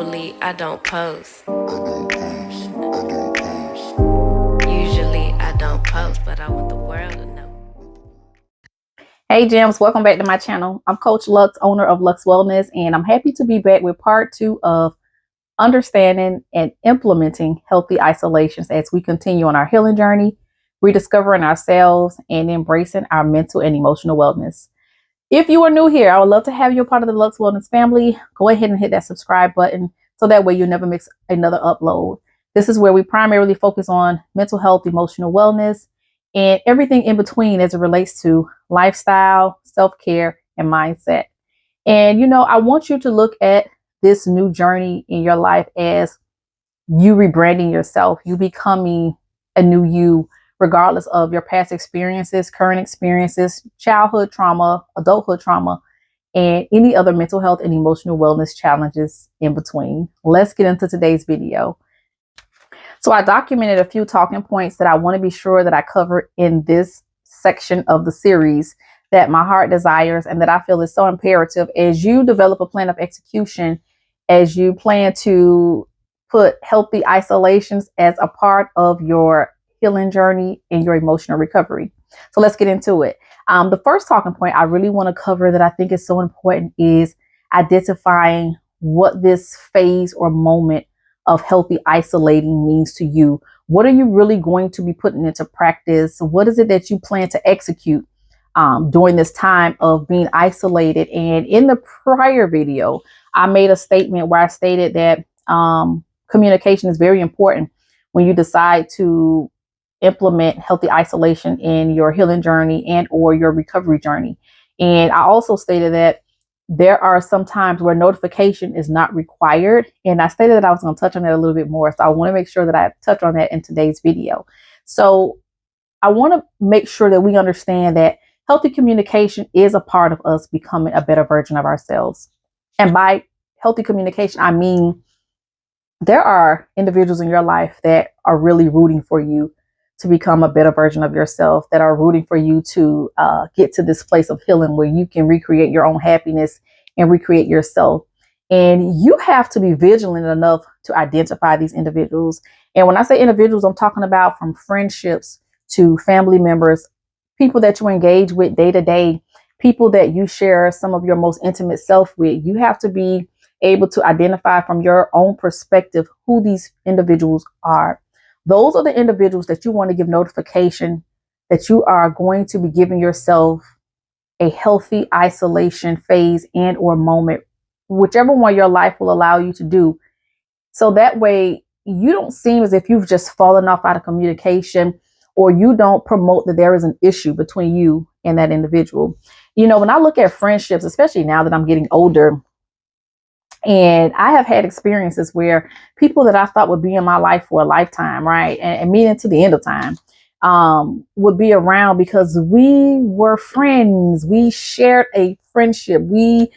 Usually I don't post. Usually I don't post, but I want the world to know. Hey Gems, welcome back to my channel. I'm Coach Lux, owner of Lux Wellness, and I'm happy to be back with part 2 of understanding and implementing healthy isolations as we continue on our healing journey, rediscovering ourselves, and embracing our mental and emotional wellness. If you are new here, I would love to have you a part of the Lux Wellness family. Go ahead and hit that subscribe button so that way you'll never miss another upload. This is where we primarily focus on mental health, emotional wellness, and everything in between as it relates to lifestyle, self-care, and mindset. And, I want you to look at this new journey in your life as you rebranding yourself, you becoming a new you, regardless of your past experiences, current experiences, childhood trauma, adulthood trauma, and any other mental health and emotional wellness challenges in between. Let's get into today's video. So I documented a few talking points that I want to be sure that I cover in this section of the series that my heart desires and that I feel is so imperative as you develop a plan of execution, as you plan to put healthy isolations as a part of your healing journey and your emotional recovery. So let's get into it. The first talking point I really want to cover that I think is so important is identifying what this phase or moment of healthy isolating means to you. What are you really going to be putting into practice? What is it that you plan to execute during this time of being isolated? And in the prior video, I made a statement where I stated that communication is very important when you decide to implement healthy isolation in your healing journey and or your recovery journey. And I also stated that there are some times where notification is not required. And I stated that I was going to touch on that a little bit more. So I want to make sure that I touch on that in today's video. So I want to make sure that we understand that healthy communication is a part of us becoming a better version of ourselves. And by healthy communication, I mean, there are individuals in your life that are really rooting for you to become a better version of yourself, that are rooting for you to get to this place of healing where you can recreate your own happiness and recreate yourself. And you have to be vigilant enough to identify these individuals. And when I say individuals, I'm talking about from friendships to family members, people that you engage with day to day, people that you share some of your most intimate self with. You have to be able to identify from your own perspective who these individuals are. Those are the individuals that you want to give notification that you are going to be giving yourself a healthy isolation phase and or moment, whichever one your life will allow you to do. So that way you don't seem as if you've just fallen off out of communication, or you don't promote that there is an issue between you and that individual. When I look at friendships, especially now that I'm getting older, and I have had experiences where people that I thought would be in my life for a lifetime, right, and meaning to the end of time, would be around because we were friends. We shared a friendship. We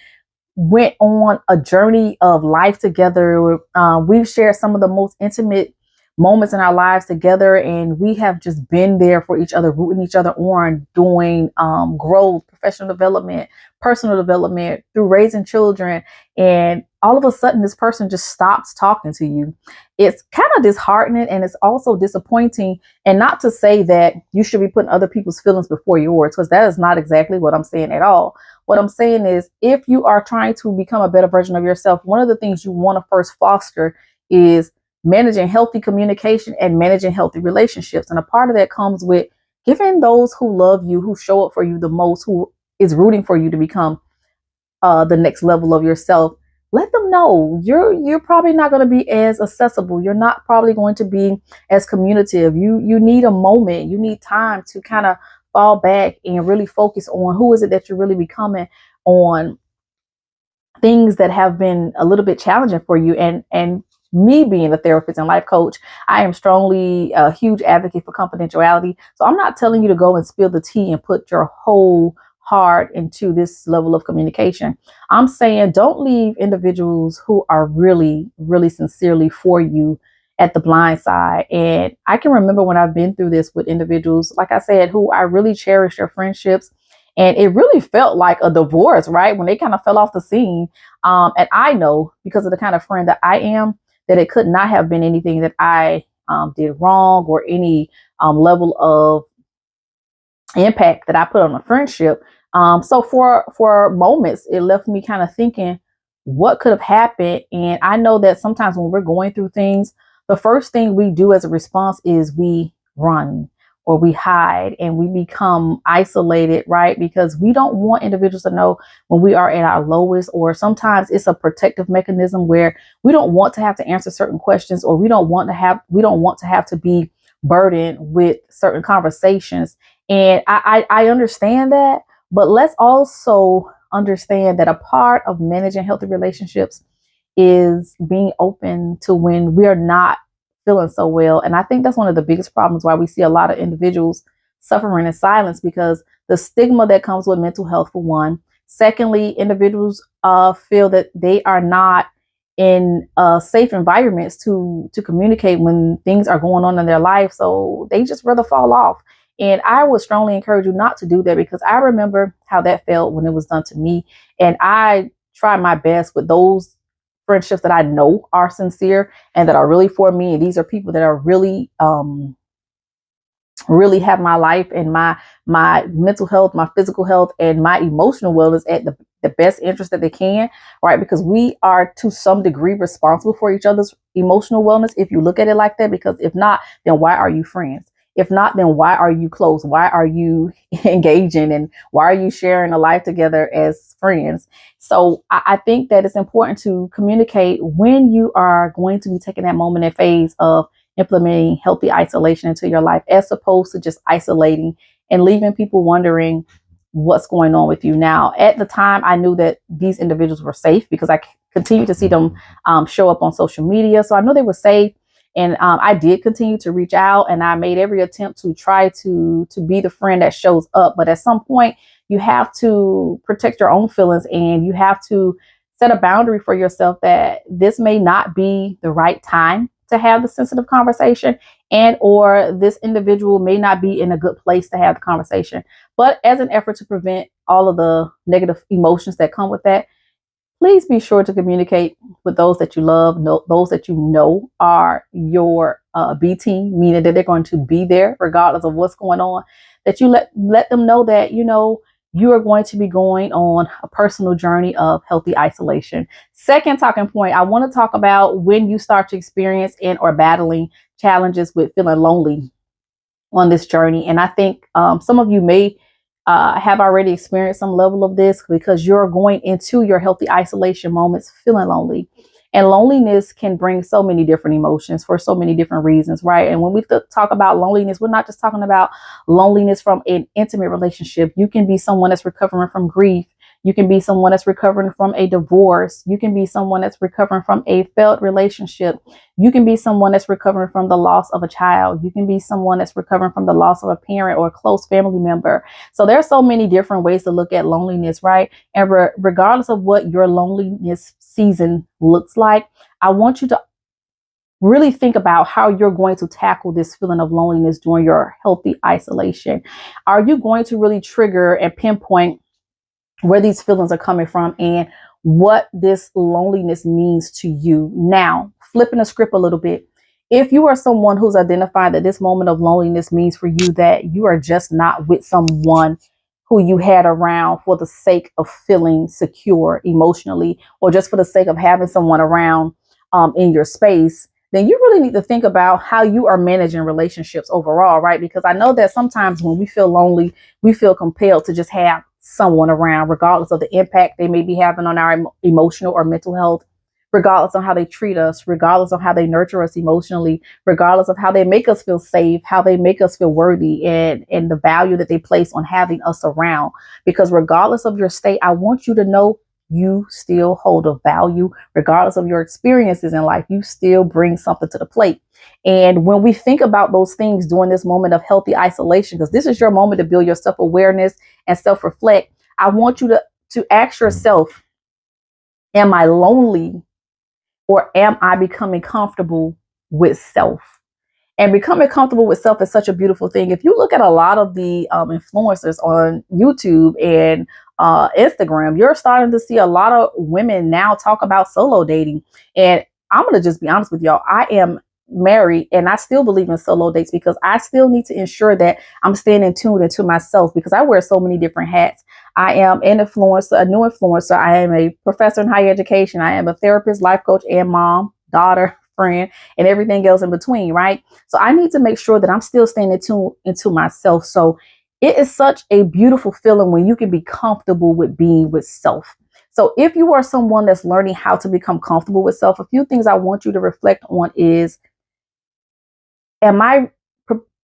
went on a journey of life together. We've shared some of the most intimate moments in our lives together, and we have just been there for each other, rooting each other on, doing growth, professional development, personal development, through raising children. And all of a sudden this person just stops talking to you. It's kind of disheartening, and it's also disappointing. And not to say that you should be putting other people's feelings before yours, because that is not exactly what I'm saying at all. What I'm saying is, if you are trying to become a better version of yourself, one of the things you want to first foster is managing healthy communication and managing healthy relationships. And a part of that comes with giving those who love you, who show up for you the most, who is rooting for you to become the next level of yourself, let them know you're probably not going to be as accessible. You're not probably going to be as communicative. You need a moment. You need time to kind of fall back and really focus on who is it that you're really becoming, on things that have been a little bit challenging for you. And me being a therapist and life coach, I am strongly a huge advocate for confidentiality. So I'm not telling you to go and spill the tea and put your whole heart into this level of communication. I'm saying don't leave individuals who are really, really sincerely for you at the blind side. And I can remember when I've been through this with individuals, like I said, who I really cherish their friendships And it really felt like a divorce, right? When they kind of fell off the scene. And I know, because of the kind of friend that I am, that it could not have been anything that I did wrong, or any level of impact that I put on a friendship. So for moments, it left me kind of thinking, what could have happened? And I know that sometimes when we're going through things, the first thing we do as a response is we run, or we hide, and we become isolated, right? Because we don't want individuals to know when we are at our lowest, or sometimes it's a protective mechanism where we don't want to have to answer certain questions, or we don't want to have to be burdened with certain conversations. And I understand that, but let's also understand that a part of managing healthy relationships is being open to when we're not feeling so well. And I think that's one of the biggest problems why we see a lot of individuals suffering in silence, because the stigma that comes with mental health, for one. Secondly, individuals feel that they are not in safe environments to communicate when things are going on in their life. So they just rather fall off. And I would strongly encourage you not to do that, because I remember how that felt when it was done to me. And I try my best with those friendships that I know are sincere and that are really for me. And these are people that are really have my life and my mental health, my physical health, and my emotional wellness at the best interest that they can, right? Because we are to some degree responsible for each other's emotional wellness, if you look at it like that. Because if not, then why are you friends? If not, then why are you close? Why are you engaging, and why are you sharing a life together as friends? So I think that it's important to communicate when you are going to be taking that moment and phase of implementing healthy isolation into your life, as opposed to just isolating and leaving people wondering what's going on with you. Now, at the time, I knew that these individuals were safe, because I continued to see them show up on social media. So I know they were safe. And I did continue to reach out, and I made every attempt to try to be the friend that shows up. But at some point, you have to protect your own feelings, and you have to set a boundary for yourself that this may not be the right time to have the sensitive conversation, and or this individual may not be in a good place to have the conversation. But as an effort to prevent all of the negative emotions that come with that, please be sure to communicate with those that you love, those that you know are your B team, meaning that they're going to be there regardless of what's going on. That you let them know that you are going to be going on a personal journey of healthy isolation. Second talking point, I want to talk about when you start to experience and or battling challenges with feeling lonely on this journey. And I think some of you may have already experienced some level of this, because you're going into your healthy isolation moments feeling lonely. And loneliness can bring so many different emotions for so many different reasons, right? And when we talk about loneliness, we're not just talking about loneliness from an intimate relationship. You can be someone that's recovering from grief. You can be someone that's recovering from a divorce. You can be someone that's recovering from a failed relationship. You can be someone that's recovering from the loss of a child. You can be someone that's recovering from the loss of a parent or a close family member. So there are so many different ways to look at loneliness, right? And regardless of what your loneliness season looks like, I want you to really think about how you're going to tackle this feeling of loneliness during your healthy isolation. Are you going to really trigger and pinpoint where these feelings are coming from and what this loneliness means to you? Now, flipping the script a little bit. If you are someone who's identified that this moment of loneliness means for you that you are just not with someone who you had around for the sake of feeling secure emotionally, or just for the sake of having someone around in your space, then you really need to think about how you are managing relationships overall, right? Because I know that sometimes when we feel lonely, we feel compelled to just have someone around, regardless of the impact they may be having on our emotional or mental health, regardless of how they treat us, regardless of how they nurture us emotionally, regardless of how they make us feel safe, how they make us feel worthy, and the value that they place on having us around. Because regardless of your state, I want you to know you still hold a value. Regardless of your experiences in life, you still bring something to the plate. And when we think about those things during this moment of healthy isolation, because this is your moment to build your self-awareness and self-reflect, I want you to ask yourself, am I lonely, or am I becoming comfortable with self? And becoming comfortable with self is such a beautiful thing. If you look at a lot of the influencers on YouTube and Instagram, you're starting to see a lot of women now talk about solo dating. And I'm going to just be honest with y'all. I am married and I still believe in solo dates because I still need to ensure that I'm staying in tune into myself because I wear so many different hats. I am an influencer, a new influencer. I am a professor in higher education. I am a therapist, life coach, and mom, daughter, friend, and everything else in between, right? So I need to make sure that I'm still staying in tune into myself. So it is such a beautiful feeling when you can be comfortable with being with self. So if you are someone that's learning how to become comfortable with self, a few things I want you to reflect on is, am I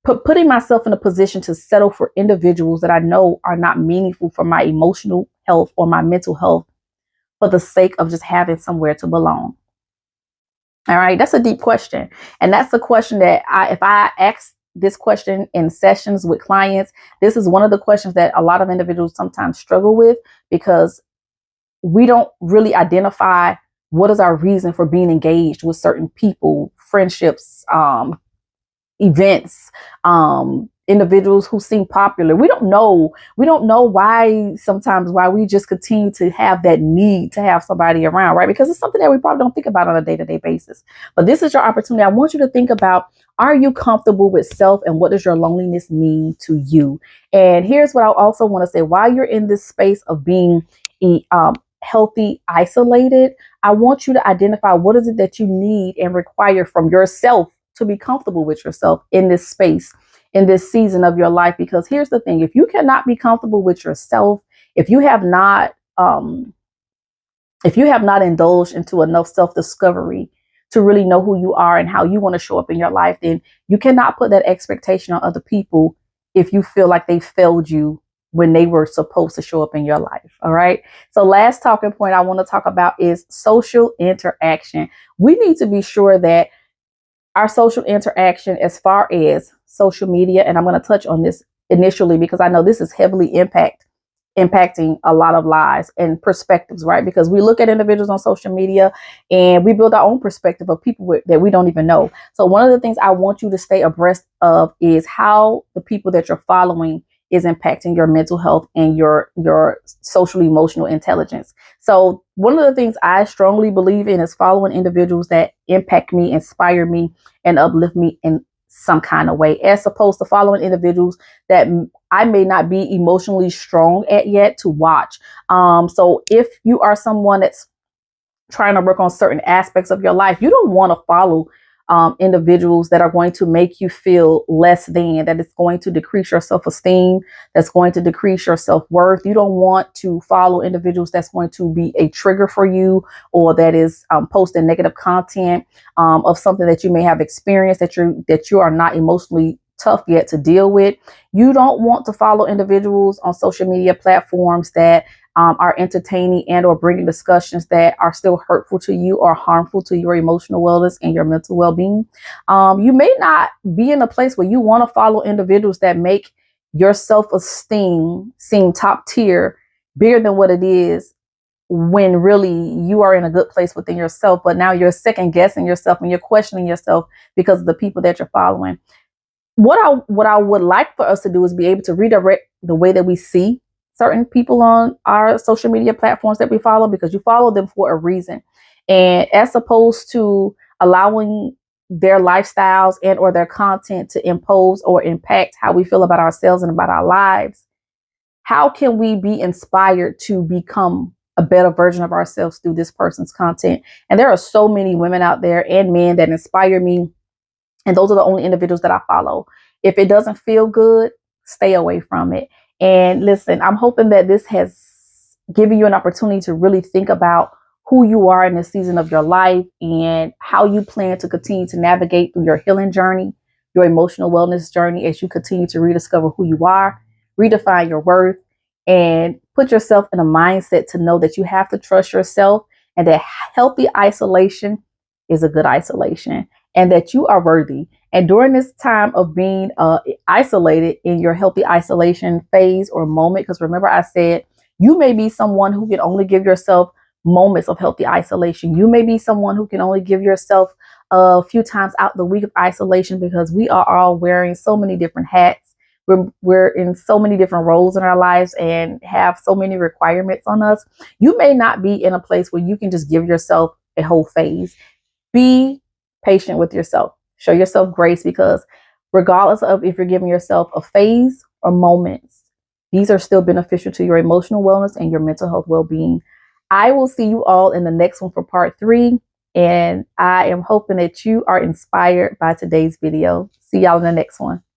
putting myself in a position to settle for individuals that I know are not meaningful for my emotional health or my mental health for the sake of just having somewhere to belong? All right, that's a deep question. And that's the question that if I ask this question in sessions with clients, this is one of the questions that a lot of individuals sometimes struggle with because we don't really identify what is our reason for being engaged with certain people, friendships, events, individuals who seem popular. We don't know why sometimes why we just continue to have that need to have somebody around, right? Because it's something that we probably don't think about on a day-to-day basis. But this is your opportunity. I want you to think about, are you comfortable with self and what does your loneliness mean to you? And here's what I also want to say: while you're in this space of being healthy, isolated, I want you to identify what is it that you need and require from yourself to be comfortable with yourself in this space, in this season of your life. Because here's the thing: if you cannot be comfortable with yourself, if you have not indulged into enough self-discovery to really know who you are and how you want to show up in your life, then you cannot put that expectation on other people if you feel like they failed you when they were supposed to show up in your life. All right. So last talking point I want to talk about is social interaction. We need to be sure that our social interaction as far as social media, and I'm going to touch on this initially because I know this is heavily impacting a lot of lives and perspectives, right? Because we look at individuals on social media and we build our own perspective of people that we don't even know. So one of the things I want you to stay abreast of is how the people that you're following is impacting your mental health and your social emotional intelligence. So one of the things I strongly believe in is following individuals that impact me, inspire me, and uplift me in some kind of way, as opposed to following individuals that I may not be emotionally strong at yet to watch. So if you are someone that's trying to work on certain aspects of your life, you don't want to follow individuals that are going to make you feel less than, that it's going to decrease your self-esteem, that's going to decrease your self-worth. You don't want to follow individuals that's going to be a trigger for you, or that is posting negative content of something that you may have experienced that you are not emotionally tough yet to deal with. You don't want to follow individuals on social media platforms that are entertaining and or bringing discussions that are still hurtful to you or harmful to your emotional wellness and your mental well-being. You may not be in a place where you want to follow individuals that make your self-esteem seem top tier, bigger than what it is, when really you are in a good place within yourself. But now you're second guessing yourself and you're questioning yourself because of the people that you're following. What I would like for us to do is be able to redirect the way that we see certain people on our social media platforms that we follow, because you follow them for a reason. And as opposed to allowing their lifestyles and or their content to impose or impact how we feel about ourselves and about our lives, how can we be inspired to become a better version of ourselves through this person's content? And there are so many women out there and men that inspire me, and those are the only individuals that I follow. If it doesn't feel good, stay away from it. And listen, I'm hoping that this has given you an opportunity to really think about who you are in this season of your life and how you plan to continue to navigate through your healing journey, your emotional wellness journey, as you continue to rediscover who you are, redefine your worth, and put yourself in a mindset to know that you have to trust yourself and that healthy isolation is a good isolation, and that you are worthy. And during this time of being isolated in your healthy isolation phase or moment, because remember I said you may be someone who can only give yourself moments of healthy isolation. You may be someone who can only give yourself a few times out the week of isolation, because we are all wearing so many different hats. We're in so many different roles in our lives and have so many requirements on us. You may not be in a place where you can just give yourself a whole phase. Be patient with yourself. Show yourself grace, because regardless of if you're giving yourself a phase or moments, these are still beneficial to your emotional wellness and your mental health well-being. I will see you all in the next one for part 3. And I am hoping that you are inspired by today's video. See y'all in the next one.